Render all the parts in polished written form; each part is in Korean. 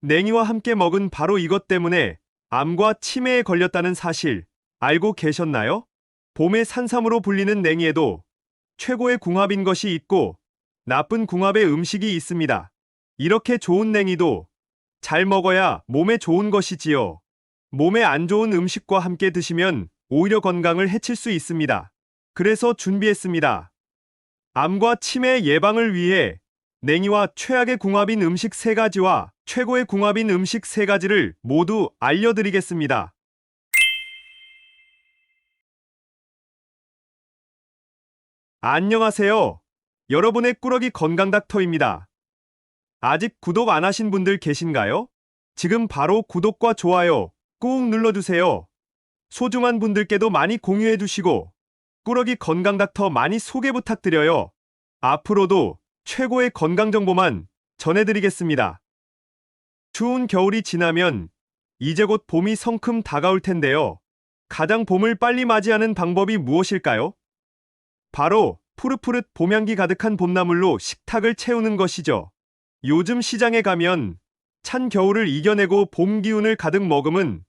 냉이와 함께 먹은 바로 이것 때문에 암과 치매에 걸렸다는 사실 알고 계셨나요? 봄의 산삼으로 불리는 냉이에도 최고의 궁합인 것이 있고 나쁜 궁합의 음식이 있습니다. 이렇게 좋은 냉이도 잘 먹어야 몸에 좋은 것이지요. 몸에 안 좋은 음식과 함께 드시면 오히려 건강을 해칠 수 있습니다. 그래서 준비했습니다. 암과 치매 예방을 위해 냉이와 최악의 궁합인 음식 3가지와 최고의 궁합인 음식 3가지를 모두 알려드리겠습니다. 안녕하세요. 여러분의 꾸러기 건강 닥터입니다. 아직 구독 안 하신 분들 계신가요? 지금 바로 구독과 좋아요 꾹 눌러주세요. 소중한 분들께도 많이 공유해 주시고 꾸러기 건강 닥터 많이 소개 부탁드려요. 앞으로도 최고의 건강 정보만 전해드리겠습니다. 추운 겨울이 지나면 이제 곧 봄이 성큼 다가올 텐데요. 가장 봄을 빨리 맞이하는 방법이 무엇일까요? 바로 푸릇푸릇 봄향기 가득한 봄나물로 식탁을 채우는 것이죠. 요즘 시장에 가면 찬 겨울을 이겨내고 봄 기운을 가득 머금은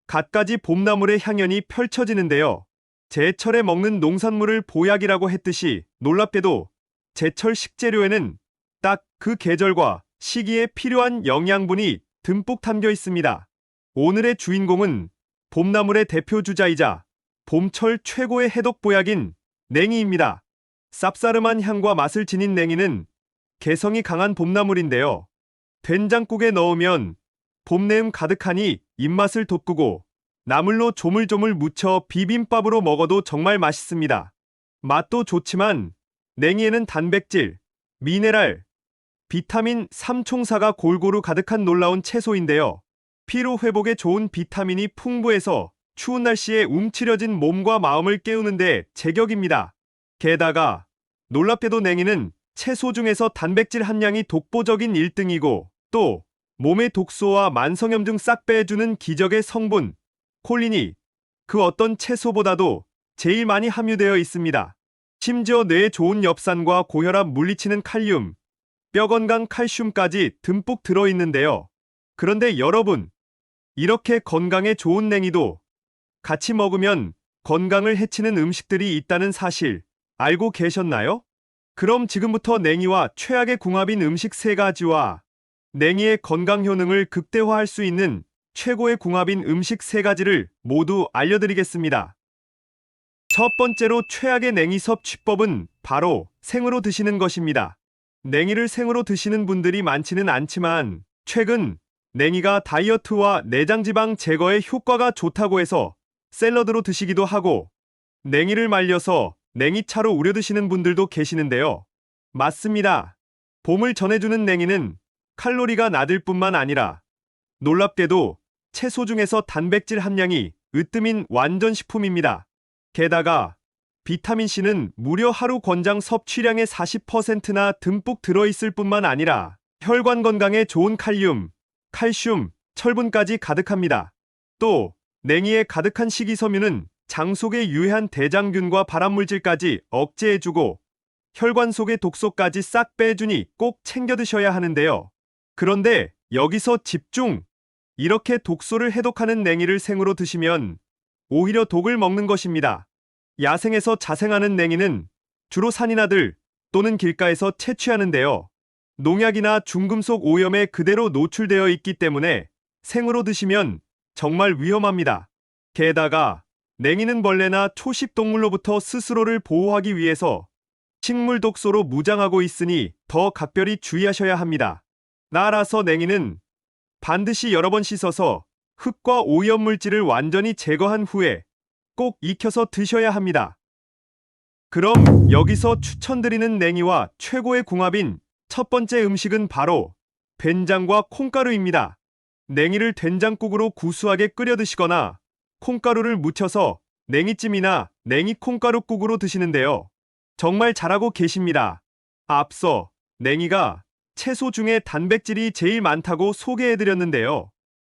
갖가지 봄나물의 향연이 펼쳐지는데요. 제철에 먹는 농산물을 보약이라고 했듯이 놀랍게도 제철 식재료에는 딱 그 계절과 시기에 필요한 영양분이 듬뿍 담겨 있습니다. 오늘의 주인공은 봄나물의 대표 주자이자 봄철 최고의 해독 보약인 냉이입니다. 쌉싸름한 향과 맛을 지닌 냉이는 개성이 강한 봄나물인데요. 된장국에 넣으면 봄내음 가득하니 입맛을 돋구고 나물로 조물조물 무쳐 비빔밥으로 먹어도 정말 맛있습니다. 맛도 좋지만 냉이에는 단백질, 미네랄, 비타민 3총사가 골고루 가득한 놀라운 채소인데요. 피로 회복에 좋은 비타민이 풍부해서 추운 날씨에 움츠려진 몸과 마음을 깨우는데 제격입니다. 게다가 놀랍게도 냉이는 채소 중에서 단백질 함량이 독보적인 1등이고 또 몸의 독소와 만성염증 싹 빼주는 기적의 성분 콜린이 그 어떤 채소보다도 제일 많이 함유되어 있습니다. 심지어 뇌에 좋은 엽산과 고혈압 물리치는 칼륨, 뼈 건강 칼슘까지 듬뿍 들어있는데요. 그런데 여러분, 이렇게 건강에 좋은 냉이도 같이 먹으면 건강을 해치는 음식들이 있다는 사실 알고 계셨나요? 그럼 지금부터 냉이와 최악의 궁합인 음식 3가지와 냉이의 건강 효능을 극대화할 수 있는 최고의 궁합인 음식 3가지를 모두 알려드리겠습니다. 첫 번째로 최악의 냉이 섭취법은 바로 생으로 드시는 것입니다. 냉이를 생으로 드시는 분들이 많지는 않지만 최근 냉이가 다이어트와 내장지방 제거에 효과가 좋다고 해서 샐러드로 드시기도 하고 냉이를 말려서 냉이차로 우려 드시는 분들도 계시는데요. 맞습니다. 봄을 전해주는 냉이는 칼로리가 낮을 뿐만 아니라 놀랍게도 채소 중에서 단백질 함량이 으뜸인 완전 식품입니다. 게다가 비타민C는 무려 하루 권장 섭취량의 40%나 듬뿍 들어있을 뿐만 아니라 혈관 건강에 좋은 칼륨, 칼슘, 철분까지 가득합니다. 또 냉이에 가득한 식이섬유는 장 속에 유해한 대장균과 발암물질까지 억제해주고 혈관 속의 독소까지 싹 빼주니 꼭 챙겨 드셔야 하는데요. 그런데 여기서 집중! 이렇게 독소를 해독하는 냉이를 생으로 드시면 오히려 독을 먹는 것입니다. 야생에서 자생하는 냉이는 주로 산이나들 또는 길가에서 채취하는데요. 농약이나 중금속 오염에 그대로 노출되어 있기 때문에 생으로 드시면 정말 위험합니다. 게다가 냉이는 벌레나 초식 동물로부터 스스로를 보호하기 위해서 식물 독소로 무장하고 있으니 더 각별히 주의하셔야 합니다. 따라서 냉이는 반드시 여러 번 씻어서 흙과 오염물질을 완전히 제거한 후에 꼭 익혀서 드셔야 합니다. 그럼 여기서 추천드리는 냉이와 최고의 궁합인 첫 번째 음식은 바로 된장과 콩가루입니다. 냉이를 된장국으로 구수하게 끓여 드시거나 콩가루를 묻혀서 냉이찜이나 냉이 콩가루국으로 드시는데요. 정말 잘하고 계십니다. 앞서 냉이가 채소 중에 단백질이 제일 많다고 소개해드렸는데요.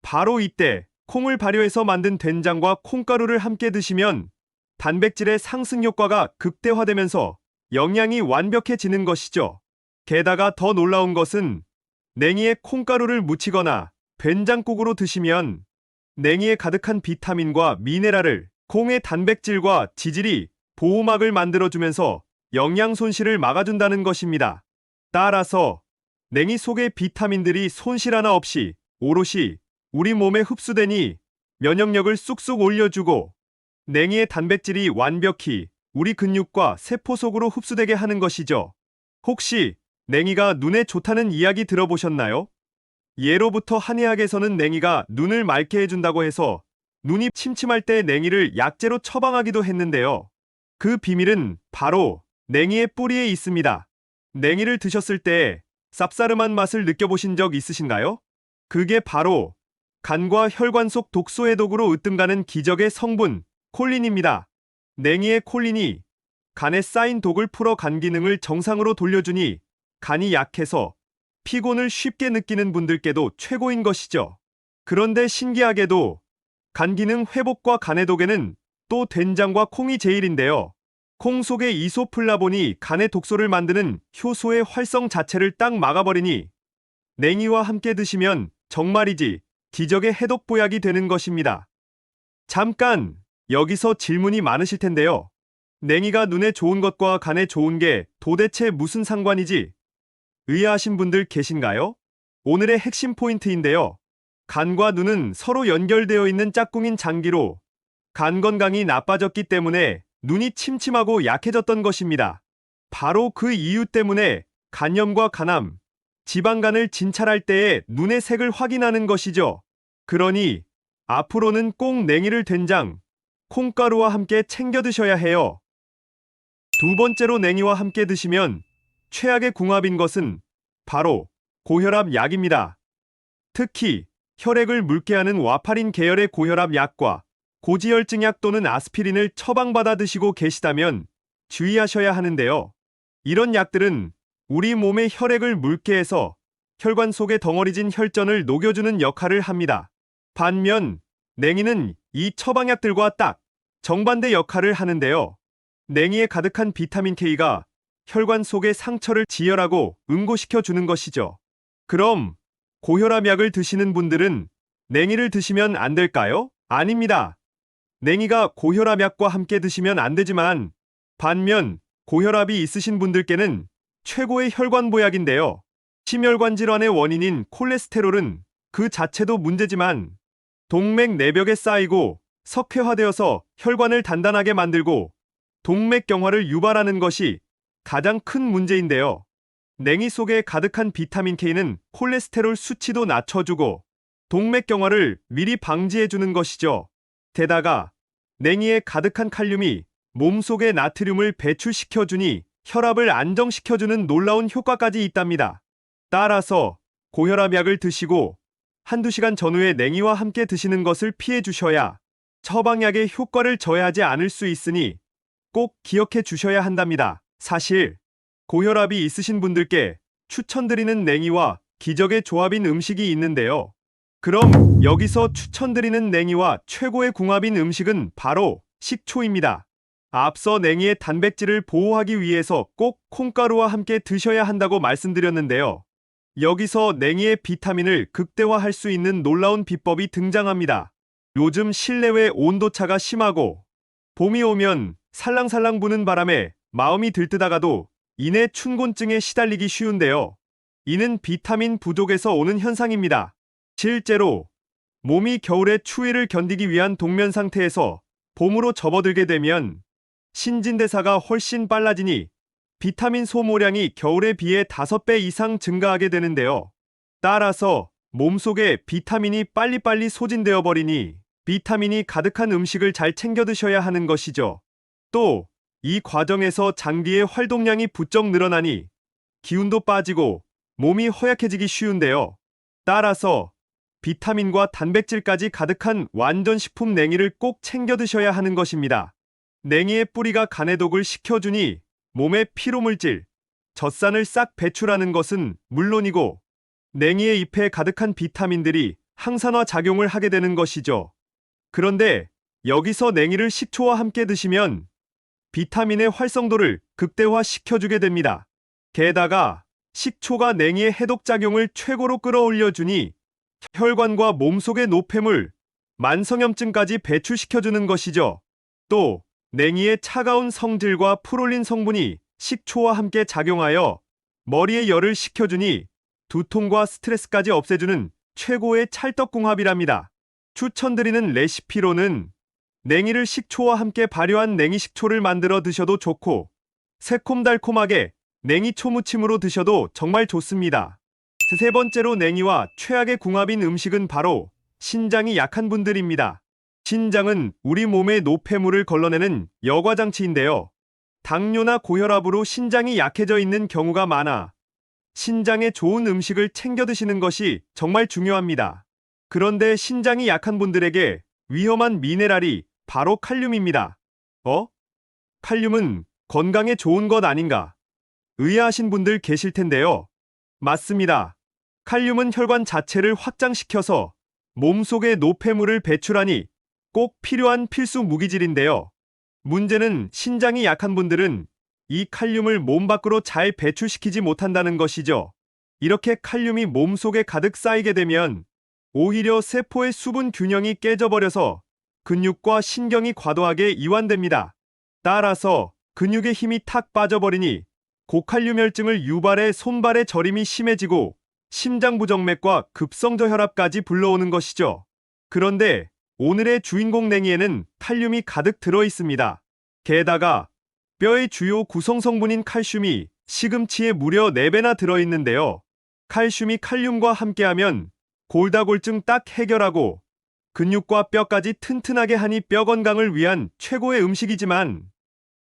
바로 이때 콩을 발효해서 만든 된장과 콩가루를 함께 드시면 단백질의 상승 효과가 극대화되면서 영양이 완벽해지는 것이죠. 게다가 더 놀라운 것은 냉이에 콩가루를 묻히거나 된장국으로 드시면 냉이에 가득한 비타민과 미네랄을 콩의 단백질과 지질이 보호막을 만들어주면서 영양 손실을 막아준다는 것입니다. 따라서 냉이 속의 비타민들이 손실 하나 없이 오롯이 우리 몸에 흡수되니 면역력을 쑥쑥 올려주고 냉이의 단백질이 완벽히 우리 근육과 세포 속으로 흡수되게 하는 것이죠. 혹시 냉이가 눈에 좋다는 이야기 들어보셨나요? 예로부터 한의학에서는 냉이가 눈을 맑게 해준다고 해서 눈이 침침할 때 냉이를 약재로 처방하기도 했는데요. 그 비밀은 바로 냉이의 뿌리에 있습니다. 냉이를 드셨을 때 쌉싸름한 맛을 느껴보신 적 있으신가요? 그게 바로 간과 혈관 속 독소 해독으로 으뜸가는 기적의 성분, 콜린입니다. 냉이의 콜린이 간에 쌓인 독을 풀어 간 기능을 정상으로 돌려주니 간이 약해서 피곤을 쉽게 느끼는 분들께도 최고인 것이죠. 그런데 신기하게도 간 기능 회복과 간해독에는 또 된장과 콩이 제일인데요. 콩 속의 이소플라본이 간의 독소를 만드는 효소의 활성 자체를 딱 막아버리니 냉이와 함께 드시면 정말이지 기적의 해독 보약이 되는 것입니다. 잠깐 여기서 질문이 많으실 텐데요. 냉이가 눈에 좋은 것과 간에 좋은 게 도대체 무슨 상관이지? 의아하신 분들 계신가요? 오늘의 핵심 포인트인데요. 간과 눈은 서로 연결되어 있는 짝꿍인 장기로 간 건강이 나빠졌기 때문에 눈이 침침하고 약해졌던 것입니다. 바로 그 이유 때문에 간염과 간암, 지방간을 진찰할 때에 눈의 색을 확인하는 것이죠. 그러니 앞으로는 꼭 냉이를 된장, 콩가루와 함께 챙겨 드셔야 해요. 두 번째로 냉이와 함께 드시면 최악의 궁합인 것은 바로 고혈압 약입니다. 특히 혈액을 묽게 하는 와파린 계열의 고혈압 약과 고지혈증 약 또는 아스피린을 처방받아 드시고 계시다면 주의하셔야 하는데요. 이런 약들은 우리 몸의 혈액을 묽게 해서 혈관 속에 덩어리진 혈전을 녹여주는 역할을 합니다. 반면 냉이는 이 처방약들과 딱 정반대 역할을 하는데요. 냉이에 가득한 비타민 K가 혈관 속의 상처를 지혈하고 응고시켜 주는 것이죠. 그럼 고혈압 약을 드시는 분들은 냉이를 드시면 안 될까요? 아닙니다. 냉이가 고혈압 약과 함께 드시면 안 되지만 반면 고혈압이 있으신 분들께는 최고의 혈관 보약인데요. 심혈관 질환의 원인인 콜레스테롤은 그 자체도 문제지만 동맥 내벽에 쌓이고 석회화되어서 혈관을 단단하게 만들고 동맥경화를 유발하는 것이 가장 큰 문제인데요. 냉이 속에 가득한 비타민 K는 콜레스테롤 수치도 낮춰주고 동맥경화를 미리 방지해주는 것이죠. 게다가 냉이에 가득한 칼륨이 몸속에 나트륨을 배출시켜주니 혈압을 안정시켜주는 놀라운 효과까지 있답니다. 따라서 고혈압 약을 드시고 한두 시간 전후에 냉이와 함께 드시는 것을 피해 주셔야 처방약의 효과를 저해하지 않을 수 있으니 꼭 기억해 주셔야 한답니다. 사실 고혈압이 있으신 분들께 추천드리는 냉이와 기적의 조합인 음식이 있는데요. 그럼 여기서 추천드리는 냉이와 최고의 궁합인 음식은 바로 식초입니다. 앞서 냉이의 단백질을 보호하기 위해서 꼭 콩가루와 함께 드셔야 한다고 말씀드렸는데요. 여기서 냉이의 비타민을 극대화할 수 있는 놀라운 비법이 등장합니다. 요즘 실내외 온도차가 심하고 봄이 오면 살랑살랑 부는 바람에 마음이 들뜨다가도 이내 춘곤증에 시달리기 쉬운데요. 이는 비타민 부족에서 오는 현상입니다. 실제로 몸이 겨울의 추위를 견디기 위한 동면 상태에서 봄으로 접어들게 되면 신진대사가 훨씬 빨라지니 비타민 소모량이 겨울에 비해 5배 이상 증가하게 되는데요. 따라서 몸속에 비타민이 빨리빨리 소진되어 버리니 비타민이 가득한 음식을 잘 챙겨 드셔야 하는 것이죠. 또 이 과정에서 장기의 활동량이 부쩍 늘어나니 기운도 빠지고 몸이 허약해지기 쉬운데요. 따라서 비타민과 단백질까지 가득한 완전식품 냉이를 꼭 챙겨 드셔야 하는 것입니다. 냉이의 뿌리가 간의 독을 식혀주니 몸의 피로물질, 젖산을 싹 배출하는 것은 물론이고 냉이의 잎에 가득한 비타민들이 항산화 작용을 하게 되는 것이죠. 그런데 여기서 냉이를 식초와 함께 드시면 비타민의 활성도를 극대화시켜주게 됩니다. 게다가 식초가 냉이의 해독작용을 최고로 끌어올려주니 혈관과 몸속의 노폐물, 만성염증까지 배출시켜주는 것이죠. 또 냉이의 차가운 성질과 프롤린 성분이 식초와 함께 작용하여 머리에 열을 식혀주니 두통과 스트레스까지 없애주는 최고의 찰떡궁합이랍니다. 추천드리는 레시피로는 냉이를 식초와 함께 발효한 냉이 식초를 만들어 드셔도 좋고 새콤달콤하게 냉이 초무침으로 드셔도 정말 좋습니다. 세 번째로 냉이와 최악의 궁합인 음식은 바로 신장이 약한 분들입니다. 신장은 우리 몸의 노폐물을 걸러내는 여과장치인데요. 당뇨나 고혈압으로 신장이 약해져 있는 경우가 많아 신장에 좋은 음식을 챙겨 드시는 것이 정말 중요합니다. 그런데 신장이 약한 분들에게 위험한 미네랄이 바로 칼륨입니다. 칼륨은 건강에 좋은 것 아닌가? 의아하신 분들 계실 텐데요. 맞습니다. 칼륨은 혈관 자체를 확장시켜서 몸속의 노폐물을 배출하니 꼭 필요한 필수 무기질인데요. 문제는 신장이 약한 분들은 이 칼륨을 몸 밖으로 잘 배출시키지 못한다는 것이죠. 이렇게 칼륨이 몸속에 가득 쌓이게 되면 오히려 세포의 수분 균형이 깨져버려서 근육과 신경이 과도하게 이완됩니다. 따라서 근육의 힘이 탁 빠져버리니 고칼륨혈증을 유발해 손발의 저림이 심해지고 심장부정맥과 급성저혈압까지 불러오는 것이죠. 그런데 오늘의 주인공 냉이에는 칼륨이 가득 들어 있습니다. 게다가 뼈의 주요 구성성분인 칼슘이 시금치에 무려 4배나 들어있는데요. 칼슘이 칼륨과 함께하면 골다골증 딱 해결하고 근육과 뼈까지 튼튼하게 하니 뼈 건강을 위한 최고의 음식이지만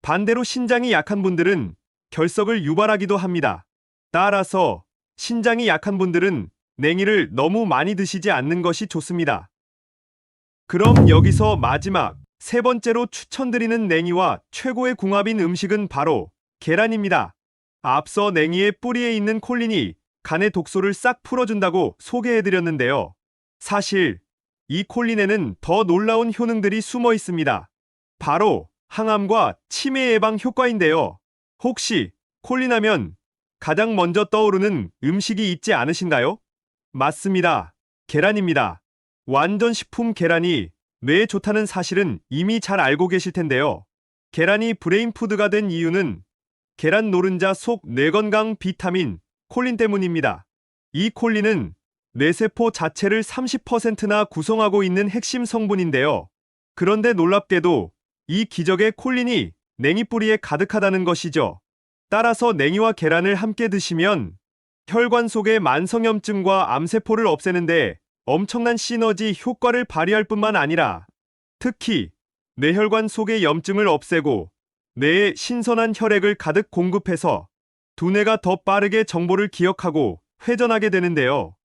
반대로 신장이 약한 분들은 결석을 유발하기도 합니다. 따라서 신장이 약한 분들은 냉이를 너무 많이 드시지 않는 것이 좋습니다. 그럼 여기서 마지막 세 번째로 추천드리는 냉이와 최고의 궁합인 음식은 바로 계란입니다. 앞서 냉이의 뿌리에 있는 콜린이 간의 독소를 싹 풀어준다고 소개해드렸는데요. 사실 이 콜린에는 더 놀라운 효능들이 숨어 있습니다. 바로 항암과 치매 예방 효과인데요. 혹시 콜린하면 가장 먼저 떠오르는 음식이 있지 않으신가요? 맞습니다. 계란입니다. 완전식품 계란이 뇌에 좋다는 사실은 이미 잘 알고 계실 텐데요. 계란이 브레인푸드가 된 이유는 계란 노른자 속 뇌건강 비타민 콜린 때문입니다. 이 콜린은 뇌세포 자체를 30%나 구성하고 있는 핵심 성분인데요. 그런데 놀랍게도 이 기적의 콜린이 냉이 뿌리에 가득하다는 것이죠. 따라서 냉이와 계란을 함께 드시면 혈관 속의 만성염증과 암세포를 없애는데 엄청난 시너지 효과를 발휘할 뿐만 아니라 특히 뇌혈관 속의 염증을 없애고 뇌에 신선한 혈액을 가득 공급해서 두뇌가 더 빠르게 정보를 기억하고 회전하게 되는데요.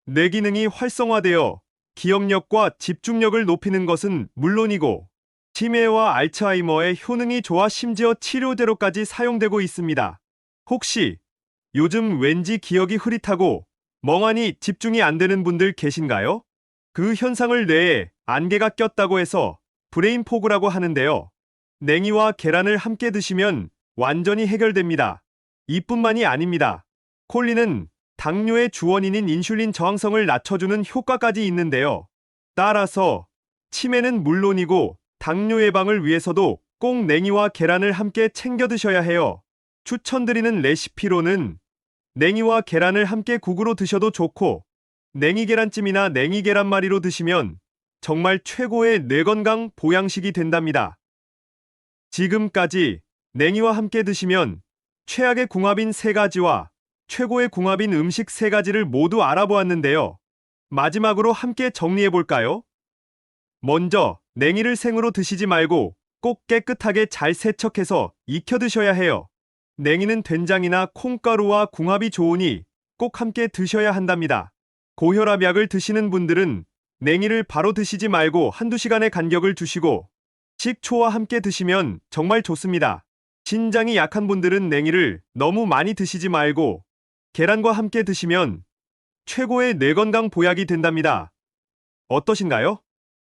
뇌 기능이 활성화되어 기억력과 집중력을 높이는 것은 물론이고 치매와 알츠하이머의 효능이 좋아 심지어 치료제로까지 사용되고 있습니다. 혹시 요즘 왠지 기억이 흐릿하고 멍하니 집중이 안 되는 분들 계신가요? 그 현상을 뇌에 안개가 꼈다고 해서 브레인 포그라고 하는데요. 냉이와 계란을 함께 드시면 완전히 해결됩니다. 이뿐만이 아닙니다. 콜린은 당뇨의 주원인인 인슐린 저항성을 낮춰주는 효과까지 있는데요. 따라서 치매는 물론이고 당뇨 예방을 위해서도 꼭 냉이와 계란을 함께 챙겨 드셔야 해요. 추천드리는 레시피로는 냉이와 계란을 함께 국으로 드셔도 좋고 냉이 계란찜이나 냉이 계란말이로 드시면 정말 최고의 뇌건강 보양식이 된답니다. 지금까지 냉이와 함께 드시면 최악의 궁합인 3가지와 최고의 궁합인 음식 3가지를 모두 알아보았는데요. 마지막으로 함께 정리해볼까요? 먼저 냉이를 생으로 드시지 말고 꼭 깨끗하게 잘 세척해서 익혀 드셔야 해요. 냉이는 된장이나 콩가루와 궁합이 좋으니 꼭 함께 드셔야 한답니다. 고혈압 약을 드시는 분들은 냉이를 바로 드시지 말고 한두 시간의 간격을 두시고 식초와 함께 드시면 정말 좋습니다. 신장이 약한 분들은 냉이를 너무 많이 드시지 말고 계란과 함께 드시면 최고의 뇌건강 보약이 된답니다. 어떠신가요?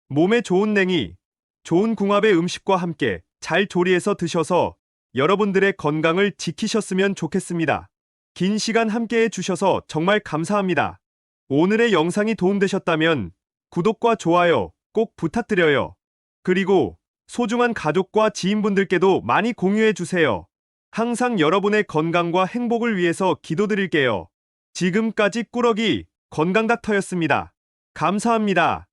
몸에 좋은 냉이, 좋은 궁합의 음식과 함께 잘 조리해서 드셔서 여러분들의 건강을 지키셨으면 좋겠습니다. 긴 시간 함께 해주셔서 정말 감사합니다. 오늘의 영상이 도움되셨다면 구독과 좋아요 꼭 부탁드려요. 그리고 소중한 가족과 지인분들께도 많이 공유해 주세요. 항상 여러분의 건강과 행복을 위해서 기도드릴게요. 지금까지 꾸러기 건강닥터였습니다. 감사합니다.